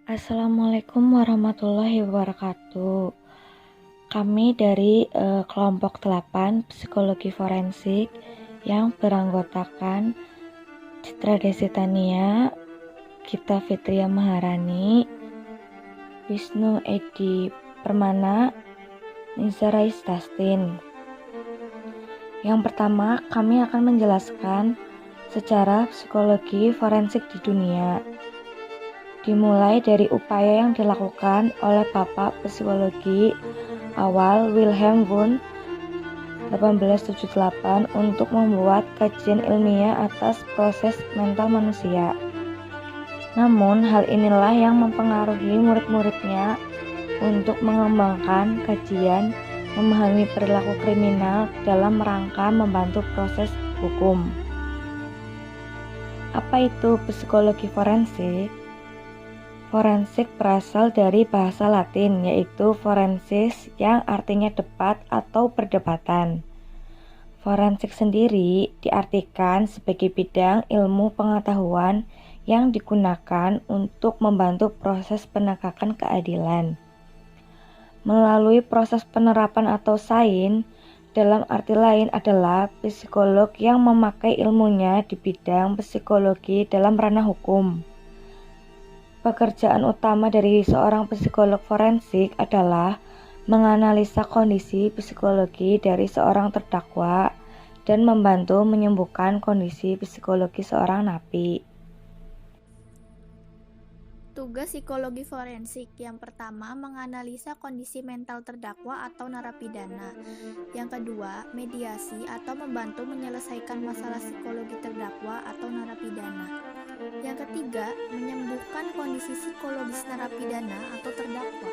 Assalamualaikum warahmatullahi wabarakatuh. Kami dari kelompok 8 Psikologi Forensik yang beranggotakan Citra Desitania, Gita Fitria Maharani, Wisnu Edi Permana, Nizara Istastin. Yang pertama, kami akan menjelaskan sejarah psikologi forensik di dunia. Dimulai dari upaya yang dilakukan oleh Bapak Psikologi awal Wilhelm Wundt 1878 untuk membuat kajian ilmiah atas proses mental manusia. Namun hal inilah yang mempengaruhi murid-muridnya untuk mengembangkan kajian memahami perilaku kriminal dalam rangka membantu proses hukum. Apa itu psikologi forensik? Forensik berasal dari bahasa Latin, yaitu forensis, yang artinya debat atau perdebatan. Forensik sendiri diartikan sebagai bidang ilmu pengetahuan yang digunakan untuk membantu proses penegakan keadilan. Melalui proses penerapan atau sains, dalam arti lain adalah psikolog yang memakai ilmunya di bidang psikologi dalam ranah hukum. Pekerjaan utama dari seorang psikolog forensik adalah menganalisa kondisi psikologi dari seorang terdakwa dan membantu menyembuhkan kondisi psikologi seorang napi. Tugas psikologi forensik yang pertama menganalisa kondisi mental terdakwa atau narapidana. Yang kedua, mediasi atau membantu menyelesaikan masalah psikologi terdakwa atau narapidana. Yang ketiga, menyembuhkan kondisi psikologis narapidana atau terdakwa.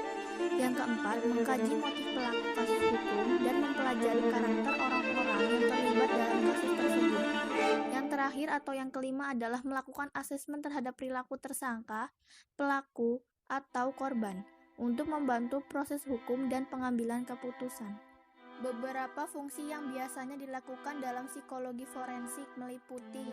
Yang keempat, mengkaji motif pelaku kasus hukum dan mempelajari karakter orang-orang yang terlibat dalam kasus tersebut. Yang terakhir atau yang kelima adalah melakukan asesmen terhadap perilaku tersangka, pelaku, atau korban untuk membantu proses hukum dan pengambilan keputusan. Beberapa fungsi yang biasanya dilakukan dalam psikologi forensik meliputi: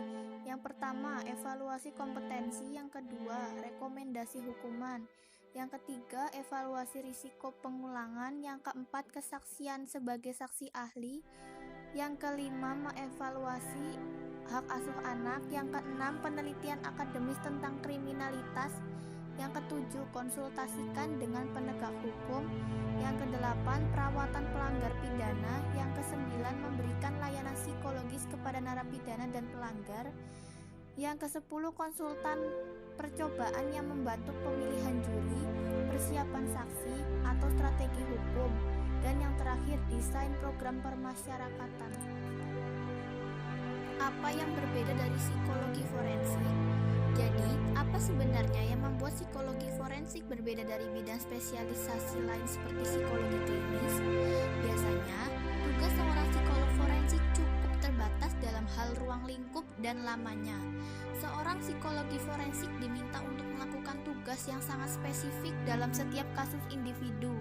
yang pertama, evaluasi kompetensi; yang kedua, rekomendasi hukuman; yang ketiga, evaluasi risiko pengulangan; yang keempat, kesaksian sebagai saksi ahli; yang kelima, mengevaluasi hak asuh anak; yang keenam, penelitian akademis tentang kriminalitas; yang ketujuh, konsultasikan dengan penegak hukum; yang kedelapan, perawatan pelanggar pidana; yang kesembilan, memberikan layanan psikologis kepada narapidana dan pelanggar; yang kesepuluh, konsultan percobaan yang membantu pemilihan juri, persiapan saksi, atau strategi hukum; dan yang terakhir, desain program permasyarakatan. Apa yang berbeda dari psikologi forensik? Jadi, apa sebenarnya yang membuat psikologi forensik berbeda dari bidang spesialisasi lain seperti psikologi klinis? Biasanya, tugas seorang psikolog forensik cukup terbatas dalam hal ruang lingkup dan lamanya. Seorang psikologi forensik diminta untuk melakukan tugas yang sangat spesifik dalam setiap kasus individu,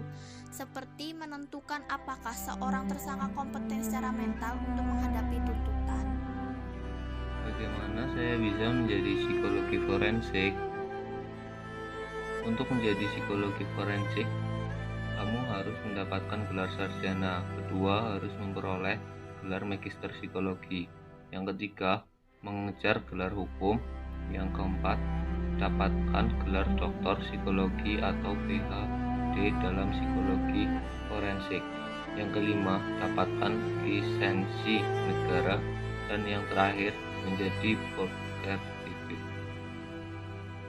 seperti menentukan apakah seorang tersangka kompeten secara mental untuk menghadapi tuntutan. Bagaimana saya bisa menjadi psikologi forensik? Untuk menjadi psikologi forensik, kamu harus mendapatkan gelar sarjana. Kedua, harus memperoleh gelar magister psikologi. Yang ketiga, mengejar gelar hukum. Yang keempat, dapatkan gelar doktor psikologi atau PhD dalam psikologi forensik. Yang kelima, dapatkan lisensi negara. Dan yang terakhir, menjadi board certificate.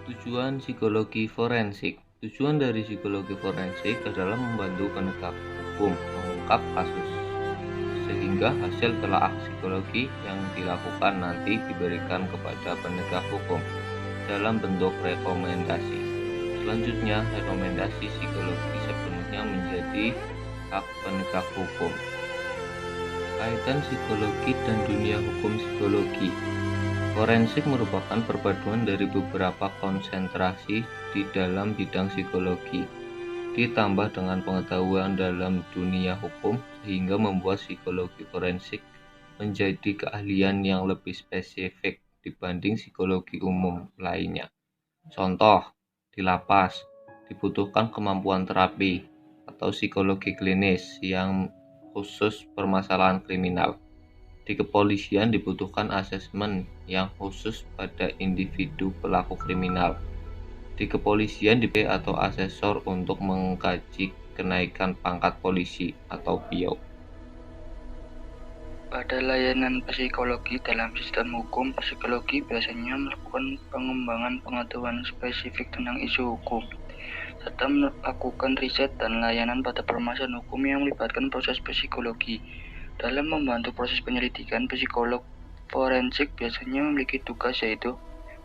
Tujuan psikologi forensik. Tujuan dari psikologi forensik adalah membantu penegak hukum mengungkap kasus, sehingga hasil telaah psikologi yang dilakukan nanti diberikan kepada penegak hukum dalam bentuk rekomendasi. Selanjutnya, rekomendasi psikologi sepenuhnya menjadi hak penegak hukum. Kaitan psikologi dan dunia hukum psikologi. Forensik merupakan perpaduan dari beberapa konsentrasi di dalam bidang psikologi, ditambah dengan pengetahuan dalam dunia hukum, sehingga membuat psikologi forensik menjadi keahlian yang lebih spesifik dibanding psikologi umum lainnya. Contoh, Di lapas, dibutuhkan kemampuan terapi atau psikologi klinis yang khusus permasalahan kriminal. Di kepolisian dibutuhkan asesmen yang khusus pada individu pelaku kriminal. Di kepolisian diberi atau asesor untuk mengkaji kenaikan pangkat polisi atau PIO. Pada layanan psikologi dalam sistem hukum, psikologi biasanya melakukan pengembangan pengetahuan spesifik tentang isu hukum, serta melakukan riset dan layanan pada permasalahan hukum yang melibatkan proses psikologi. Dalam membantu proses penyelidikan, psikolog forensik biasanya memiliki tugas yaitu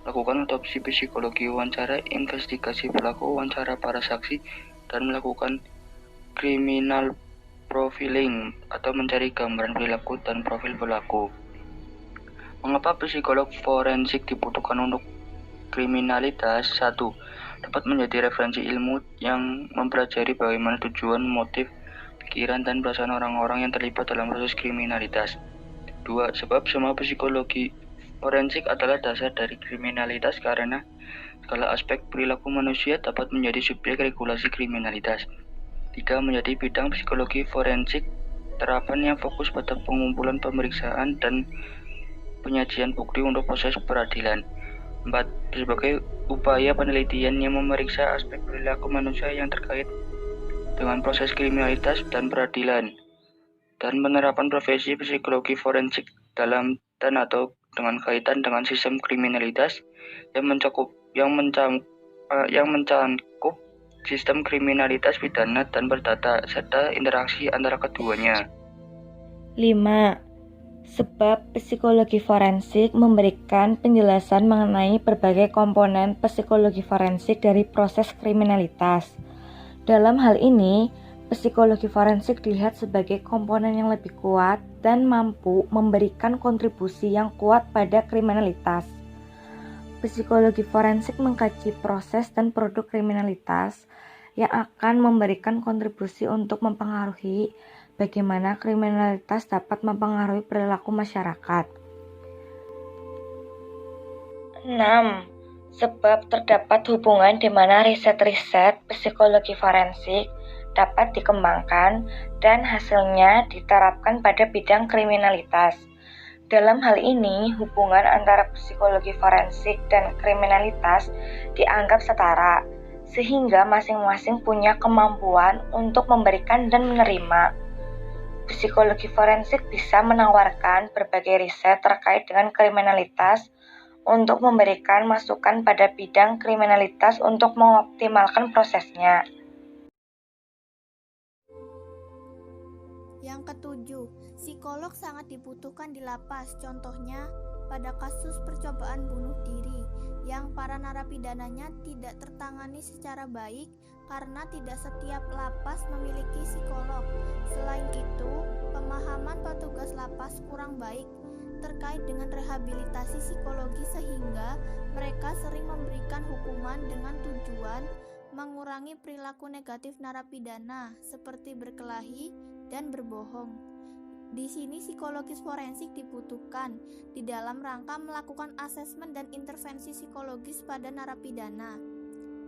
melakukan otopsi psikologi, wawancara investigasi pelaku, wawancara para saksi, dan melakukan criminal profiling atau mencari gambaran perilaku dan profil pelaku. Mengapa psikolog forensik dibutuhkan untuk kriminalitas? 1. Dapat menjadi referensi ilmu yang mempelajari bagaimana tujuan, motif, pikiran, dan perasaan orang-orang yang terlibat dalam proses kriminalitas. 2. Sebab semua psikologi forensik adalah dasar dari kriminalitas karena segala aspek perilaku manusia dapat menjadi subjek regulasi kriminalitas. 3. Menjadi bidang psikologi forensik, terapan yang fokus pada pengumpulan, pemeriksaan, dan penyajian bukti untuk proses peradilan. 4. Sebagai upaya penelitian yang memeriksa aspek perilaku manusia yang terkait dengan proses kriminalitas dan peradilan. Dan penerapan profesi psikologi forensik dalam dan atau dengan kaitan dengan sistem kriminalitas yang mencakup sistem kriminalitas pidana dan perdata, serta interaksi antara keduanya. 5. Sebab psikologi forensik memberikan penjelasan mengenai berbagai komponen psikologi forensik dari proses kriminalitas. Dalam hal ini, psikologi forensik dilihat sebagai komponen yang lebih kuat dan mampu memberikan kontribusi yang kuat pada kriminalitas. Psikologi forensik mengkaji proses dan produk kriminalitas yang akan memberikan kontribusi untuk mempengaruhi bagaimana kriminalitas dapat mempengaruhi perilaku masyarakat. 6. Sebab terdapat hubungan di mana riset-riset psikologi forensik dapat dikembangkan dan hasilnya diterapkan pada bidang kriminalitas. Dalam hal ini, hubungan antara psikologi forensik dan kriminalitas dianggap setara, sehingga masing-masing punya kemampuan untuk memberikan dan menerima. Psikologi forensik bisa menawarkan berbagai riset terkait dengan kriminalitas untuk memberikan masukan pada bidang kriminalitas untuk mengoptimalkan prosesnya. Yang ketujuh, psikolog sangat dibutuhkan di lapas. Contohnya, pada kasus percobaan bunuh diri yang para narapidananya tidak tertangani secara baik karena tidak setiap lapas memiliki psikolog. Selain itu, pemahaman petugas lapas kurang baik terkait dengan rehabilitasi psikologi sehingga mereka sering memberikan hukuman dengan tujuan mengurangi perilaku negatif narapidana seperti berkelahi dan berbohong. Di sini psikologis forensik dibutuhkan di dalam rangka melakukan asesmen dan intervensi psikologis pada narapidana.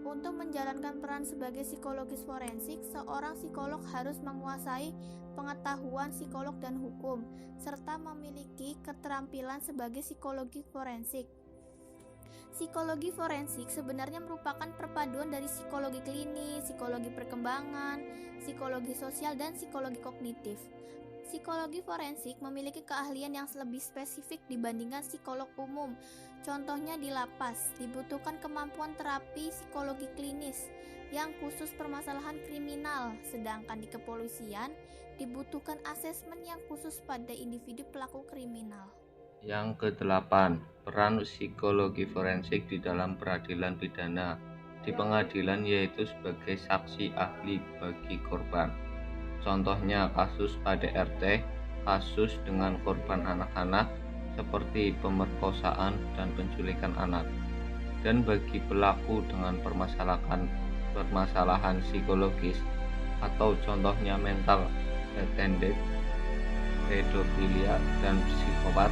Untuk menjalankan peran sebagai psikologis forensik, seorang psikolog harus menguasai pengetahuan psikolog dan hukum, serta memiliki keterampilan sebagai psikologi forensik. Psikologi forensik sebenarnya merupakan perpaduan dari psikologi klinis, psikologi perkembangan, psikologi sosial, dan psikologi kognitif. Psikologi forensik memiliki keahlian yang lebih spesifik dibandingkan psikolog umum. Contohnya di lapas, dibutuhkan kemampuan terapi psikologi klinis yang khusus permasalahan kriminal, sedangkan di kepolisian dibutuhkan asesmen yang khusus pada individu pelaku kriminal. Yang ke-8, peran psikologi forensik di dalam peradilan pidana di pengadilan, yaitu sebagai saksi ahli bagi korban. Contohnya kasus KDRT, kasus dengan korban anak-anak seperti pemerkosaan dan penculikan anak, dan bagi pelaku dengan permasalahan psikologis atau contohnya mental retarded, pedofilia, dan psikopat.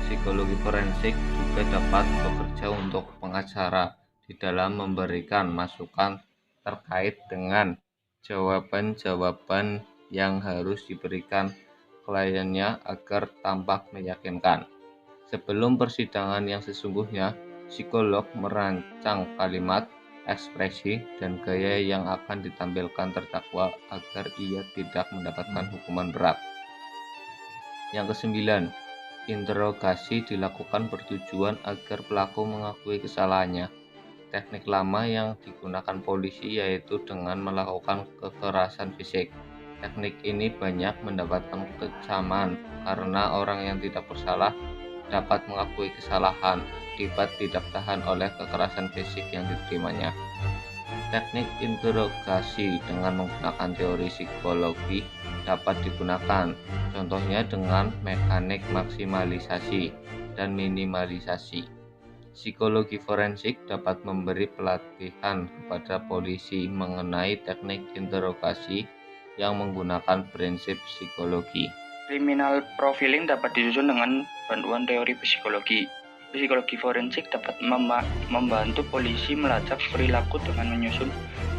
Psikologi forensik juga dapat bekerja untuk pengacara di dalam memberikan masukan terkait dengan jawaban-jawaban yang harus diberikan kliennya agar tampak meyakinkan. Sebelum persidangan yang sesungguhnya, psikolog merancang kalimat, ekspresi, dan gaya yang akan ditampilkan terdakwa agar ia tidak mendapatkan hukuman berat. Yang kesembilan, interogasi dilakukan bertujuan agar pelaku mengakui kesalahannya. Teknik lama yang digunakan polisi yaitu dengan melakukan kekerasan fisik. Teknik ini banyak mendapatkan kecaman karena orang yang tidak bersalah dapat mengakui kesalahan akibat tidak tahan oleh kekerasan fisik yang diterimanya. Teknik interogasi dengan menggunakan teori psikologi dapat digunakan, contohnya dengan mekanik maksimalisasi dan minimalisasi. Psikologi forensik dapat memberi pelatihan kepada polisi mengenai teknik interogasi yang menggunakan prinsip psikologi. Criminal profiling dapat disusun dengan bantuan teori psikologi. Psikologi forensik dapat membantu polisi melacak perilaku dengan menyusun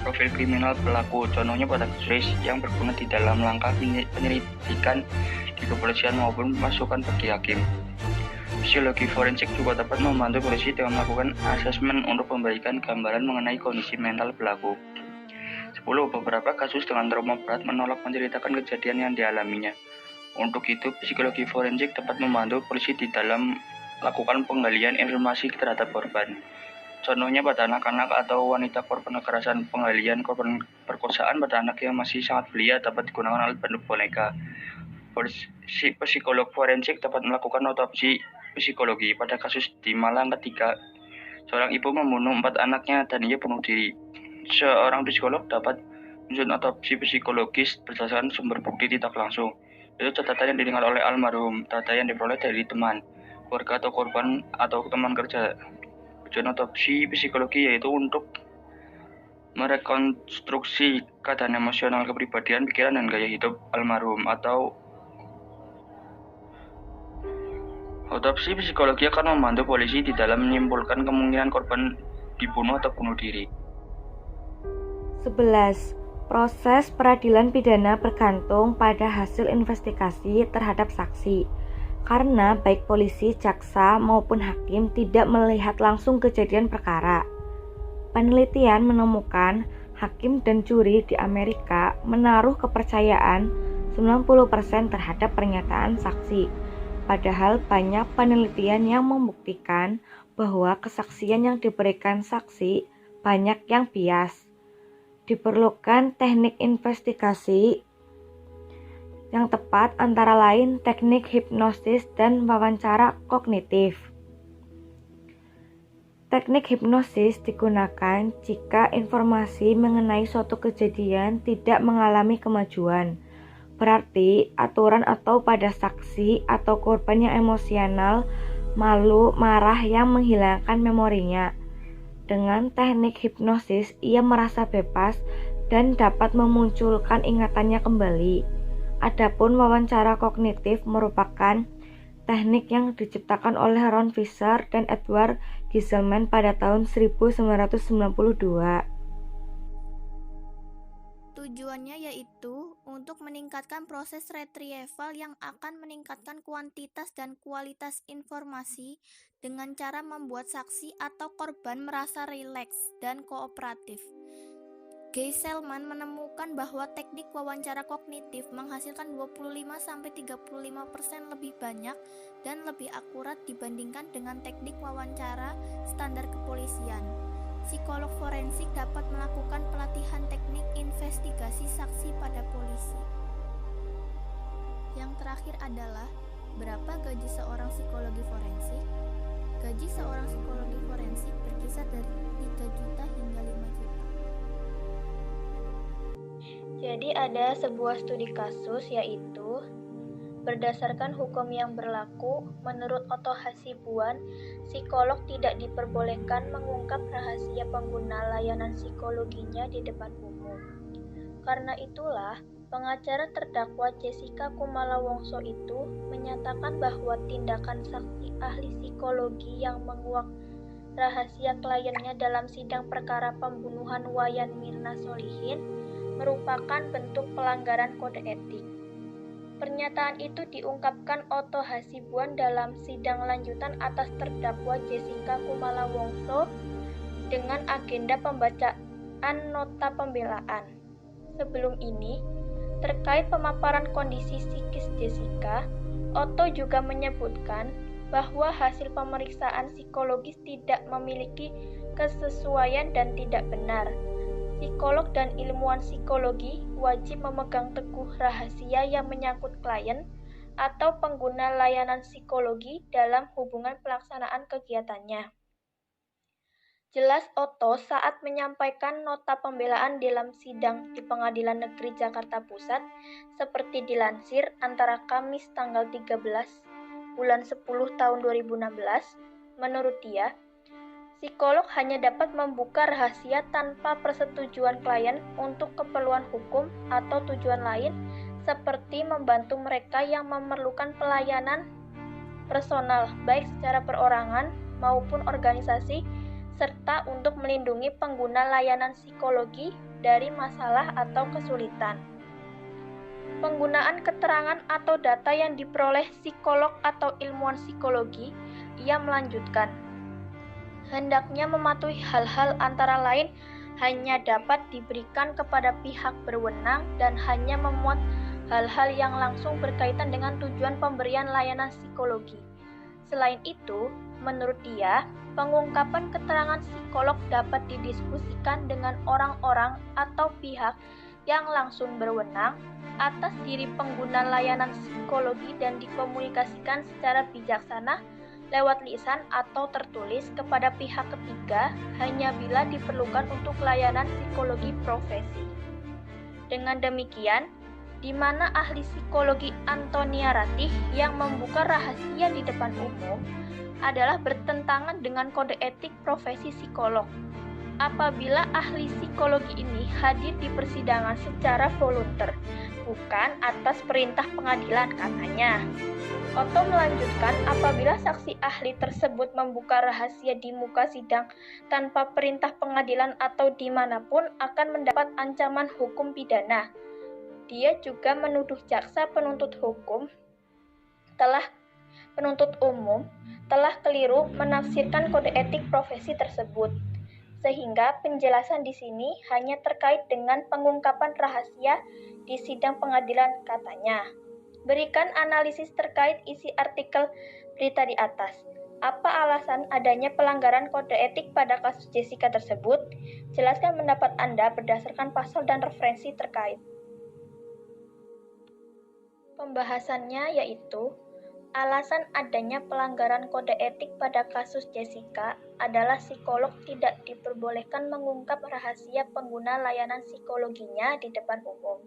profil kriminal pelaku, contohnya pada kasus yang berguna di dalam langkah penyelidikan di kepolisian maupun masukan bagi hakim. Psikologi forensik juga dapat membantu polisi dengan melakukan asesmen untuk memberikan gambaran mengenai kondisi mental pelaku. 10. Beberapa kasus dengan trauma berat menolak menceritakan kejadian yang dialaminya. Untuk itu, psikologi forensik dapat membantu polisi di dalam melakukan penggalian informasi terhadap korban. Contohnya pada anak-anak atau wanita korban kekerasan, penggalian korban perkosaan pada anak yang masih sangat belia dapat digunakan alat bantu boneka. Psikolog forensik dapat melakukan otopsi psikologi pada kasus di Malang ketika seorang ibu membunuh 4 anaknya dan ia bunuh diri. Seorang psikolog dapat menyusun otopsi psikologis berdasarkan sumber bukti tidak langsung. Itu catatan yang didengar oleh almarhum, data yang diperoleh dari teman, keluarga atau korban atau teman kerja. Tujuan otopsi psikologi yaitu untuk merekonstruksi keadaan emosional, kepribadian, pikiran, dan gaya hidup almarhum. Atau otopsi psikologi akan membantu polisi di dalam menyimpulkan kemungkinan korban dibunuh atau bunuh diri. 11. Proses peradilan pidana bergantung pada hasil investigasi terhadap saksi, karena baik polisi, jaksa, maupun hakim tidak melihat langsung kejadian perkara. Penelitian menemukan hakim dan juri di Amerika menaruh kepercayaan 90% terhadap pernyataan saksi, padahal banyak penelitian yang membuktikan bahwa kesaksian yang diberikan saksi banyak yang bias. Diperlukan teknik investigasi yang tepat antara lain teknik hipnosis dan wawancara kognitif. Teknik hipnosis digunakan jika informasi mengenai suatu kejadian tidak mengalami kemajuan. Berarti aturan atau pada saksi atau korban yang emosional, malu, marah yang menghilangkan memorinya. Dengan teknik hipnosis, ia merasa bebas dan dapat memunculkan ingatannya kembali. Adapun wawancara kognitif merupakan teknik yang diciptakan oleh Ron Fisher dan Edward Giselman pada tahun 1992. Tujuannya yaitu untuk meningkatkan proses retrieval yang akan meningkatkan kuantitas dan kualitas informasi dengan cara membuat saksi atau korban merasa rileks dan kooperatif. Giselman menemukan bahwa teknik wawancara kognitif menghasilkan 25-35% lebih banyak dan lebih akurat dibandingkan dengan teknik wawancara standar kepolisian. Psikolog forensik dapat melakukan pelatihan teknik investigasi saksi pada polisi. Yang terakhir adalah, berapa gaji seorang psikologi forensik? Gaji seorang psikologi forensik berkisar dari 3 juta hingga 5 juta. Jadi ada sebuah studi kasus yaitu berdasarkan hukum yang berlaku, menurut Otto Hasibuan, psikolog tidak diperbolehkan mengungkap rahasia pengguna layanan psikologinya di depan umum. Karena itulah, pengacara terdakwa Jessica Kumala Wongso itu menyatakan bahwa tindakan saksi ahli psikologi yang menguak rahasia kliennya dalam sidang perkara pembunuhan Wayan Mirna Solihin merupakan bentuk pelanggaran kode etik. Pernyataan itu diungkapkan Otto Hasibuan dalam sidang lanjutan atas terdakwa Jessica Kumala Wongso dengan agenda pembacaan nota pembelaan. Sebelum ini, terkait pemaparan kondisi psikis Jessica, Otto juga menyebutkan bahwa hasil pemeriksaan psikologis tidak memiliki kesesuaian dan tidak benar. Psikolog dan ilmuwan psikologi wajib memegang teguh rahasia yang menyangkut klien atau pengguna layanan psikologi dalam hubungan pelaksanaan kegiatannya. Jelas Otto saat menyampaikan nota pembelaan dalam sidang di Pengadilan Negeri Jakarta Pusat seperti dilansir antara Kamis tanggal 13 bulan 10 tahun 2016, menurut dia, psikolog hanya dapat membuka rahasia tanpa persetujuan klien untuk keperluan hukum atau tujuan lain seperti membantu mereka yang memerlukan pelayanan personal baik secara perorangan maupun organisasi serta untuk melindungi pengguna layanan psikologi dari masalah atau kesulitan. Penggunaan keterangan atau data yang diperoleh psikolog atau ilmuwan psikologi, ia melanjutkan, hendaknya mematuhi hal-hal antara lain hanya dapat diberikan kepada pihak berwenang dan hanya memuat hal-hal yang langsung berkaitan dengan tujuan pemberian layanan psikologi. Selain itu, menurut dia, pengungkapan keterangan psikolog dapat didiskusikan dengan orang-orang atau pihak yang langsung berwenang atas diri pengguna layanan psikologi dan dikomunikasikan secara bijaksana lewat lisan atau tertulis kepada pihak ketiga hanya bila diperlukan untuk layanan psikologi profesi. Dengan demikian, di mana ahli psikologi Antonia Ratih yang membuka rahasia di depan umum adalah bertentangan dengan kode etik profesi psikolog. Apabila ahli psikologi ini hadir di persidangan secara volunter, bukan atas perintah pengadilan, katanya. Otto melanjutkan, apabila saksi ahli tersebut membuka rahasia di muka sidang tanpa perintah pengadilan atau dimanapun akan mendapat ancaman hukum pidana. Dia juga menuduh jaksa penuntut umum telah keliru menafsirkan kode etik profesi tersebut, sehingga penjelasan di sini hanya terkait dengan pengungkapan rahasia di sidang pengadilan, katanya. Berikan analisis terkait isi artikel berita di atas. Apa alasan adanya pelanggaran kode etik pada kasus Jessica tersebut? Jelaskan pendapat Anda berdasarkan pasal dan referensi terkait. Pembahasannya yaitu, alasan adanya pelanggaran kode etik pada kasus Jessica adalah psikolog tidak diperbolehkan mengungkap rahasia pengguna layanan psikologinya di depan umum.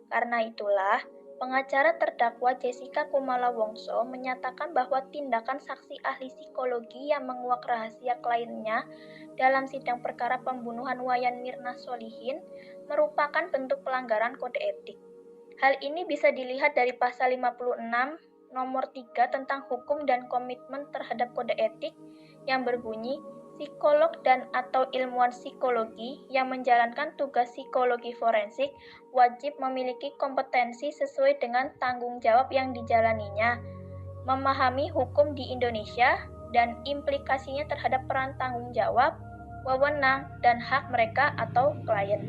Karena itulah, pengacara terdakwa Jessica Kumala Wongso menyatakan bahwa tindakan saksi ahli psikologi yang menguak rahasia kliennya dalam sidang perkara pembunuhan Wayan Mirna Solihin merupakan bentuk pelanggaran kode etik. Hal ini bisa dilihat dari pasal 56 nomor 3 tentang hukum dan komitmen terhadap kode etik yang berbunyi, psikolog dan atau ilmuwan psikologi yang menjalankan tugas psikologi forensik wajib memiliki kompetensi sesuai dengan tanggung jawab yang dijalaninya, memahami hukum di Indonesia dan implikasinya terhadap peran tanggung jawab, wewenang, dan hak mereka atau klien.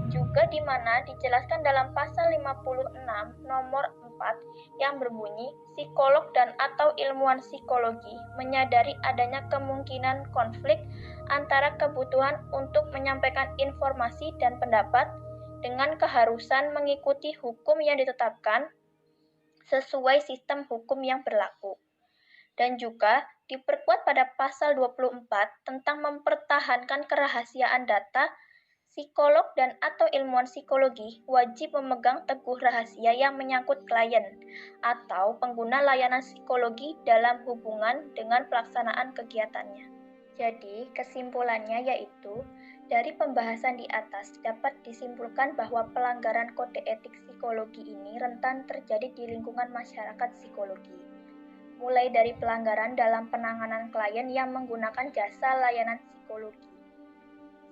Juga di mana dijelaskan dalam pasal 56 nomor 4 yang berbunyi, psikolog dan atau ilmuwan psikologi menyadari adanya kemungkinan konflik antara kebutuhan untuk menyampaikan informasi dan pendapat dengan keharusan mengikuti hukum yang ditetapkan sesuai sistem hukum yang berlaku. Dan juga diperkuat pada pasal 24 tentang mempertahankan kerahasiaan data. Psikolog dan atau ilmuwan psikologi wajib memegang teguh rahasia yang menyangkut klien atau pengguna layanan psikologi dalam hubungan dengan pelaksanaan kegiatannya. Jadi, kesimpulannya yaitu, dari pembahasan di atas dapat disimpulkan bahwa pelanggaran kode etik psikologi ini rentan terjadi di lingkungan masyarakat psikologi. mulai dari pelanggaran dalam penanganan klien yang menggunakan jasa layanan psikologi.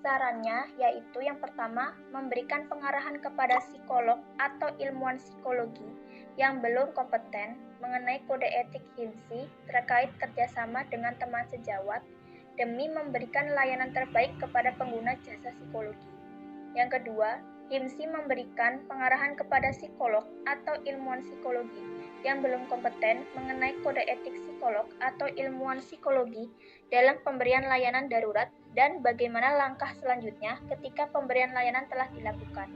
Sarannya yaitu yang pertama, memberikan pengarahan kepada psikolog atau ilmuwan psikologi yang belum kompeten mengenai kode etik HIMSI terkait kerjasama dengan teman sejawat demi memberikan layanan terbaik kepada pengguna jasa psikologi. Yang kedua, HIMSI memberikan pengarahan kepada psikolog atau ilmuwan psikologi yang belum kompeten mengenai kode etik psikolog atau ilmuwan psikologi dalam pemberian layanan darurat dan bagaimana langkah selanjutnya ketika pemberian layanan telah dilakukan.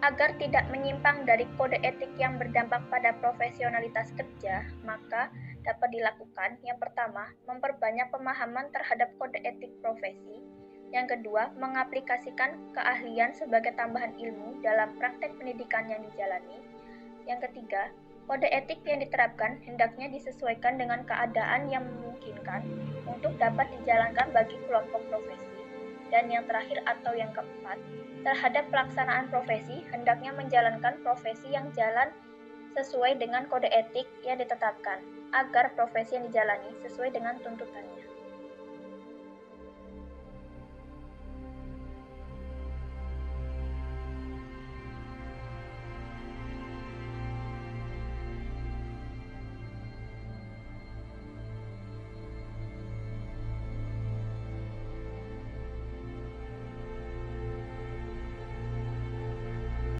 Agar tidak menyimpang dari kode etik yang berdampak pada profesionalitas kerja, maka dapat dilakukan yang pertama, memperbanyak pemahaman terhadap kode etik profesi. Yang kedua, mengaplikasikan keahlian sebagai tambahan ilmu dalam praktek pendidikan yang dijalani. Yang ketiga, kode etik yang diterapkan hendaknya disesuaikan dengan keadaan yang memungkinkan untuk dapat dijalankan bagi kelompok profesi. Dan yang terakhir atau yang keempat, terhadap pelaksanaan profesi hendaknya menjalankan profesi yang jalan sesuai dengan kode etik yang ditetapkan, agar profesi yang dijalani sesuai dengan tuntutannya.